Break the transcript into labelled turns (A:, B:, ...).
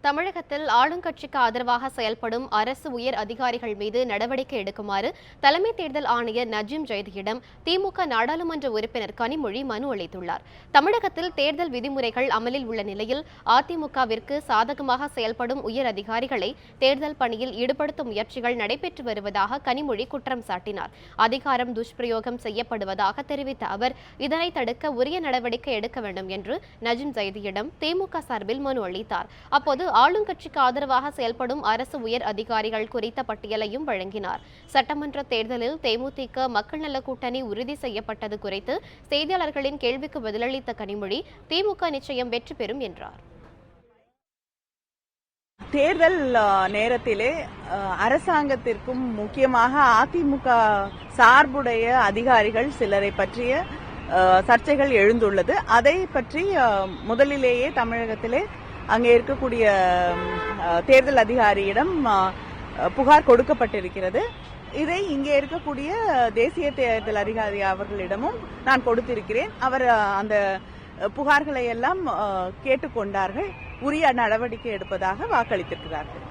A: தமிழகத்தில் ஆளுங்கட்சிக்கு ஆதரவாக செயல்படும் அரசு உயர் அதிகாரிகள் மீது நடவடிக்கை எடுக்குமாறு தலைமை தேர்தல் ஆணையர் நஜீம் ஜைதியிடம் திமுக நாடாளுமன்ற உறுப்பினர் கனிமொழி மனு அளித்துள்ளார். தமிழகத்தில் தேர்தல் விதிமுறைகள் அமலில் உள்ள நிலையில் அதிமுகவிற்கு சாதகமாக செயல்படும் உயர் அதிகாரிகளை தேர்தல் பணியில் ஈடுபடுத்தும் முயற்சிகள் நடைபெற்று வருவதாக கனிமொழி குற்றம் சாட்டினார். அதிகாரம் துஷ்பிரயோகம் செய்யப்படுவதாக தெரிவித்த அவர் இதனை தடுக்க உரிய நடவடிக்கை எடுக்க வேண்டும் என்று நஜீம் ஜைதியிடம் திமுக சார்பில் மனு அளித்தார். அப்போது ஆளுங்கட்சிக்கு ஆதரவாக செயல்படும் அரசு உயர் அதிகாரிகள் குறித்த பட்டியலையும் வழங்கினார். சட்டமன்ற தேர்தலில் தேமுதிக மக்கள் நல கூட்டணி உறுதி செய்யப்பட்டது குறித்து செய்தியாளர்களின் கேள்விக்கு பதிலளித்த கனிமொழி திமுக நிச்சயம் வெற்றி பெறும் என்றார்.
B: தேர்தல் நேரத்திலே அரசாங்கத்திற்கும் முக்கியமாக அதிமுக சார்புடைய அதிகாரிகள் சிலரை பற்றிய சர்ச்சைகள் எழுந்துள்ளது. அதை பற்றி முதலிலேயே தமிழகத்திலே அங்கே இருக்கக்கூடிய தேர்தல் அதிகாரியிடம் புகார் கொடுக்கப்பட்டிருக்கிறது. இதை இங்கே இருக்கக்கூடிய தேசிய தேர்தல் அதிகாரி அவர்களிடமும் நான் கொடுத்திருக்கிறேன். அவர் அந்த புகார்களை எல்லாம் கேட்டுக்கொண்டார்கள். உரிய நடவடிக்கை எடுப்பதாக வாக்களித்திருக்கிறார்கள்.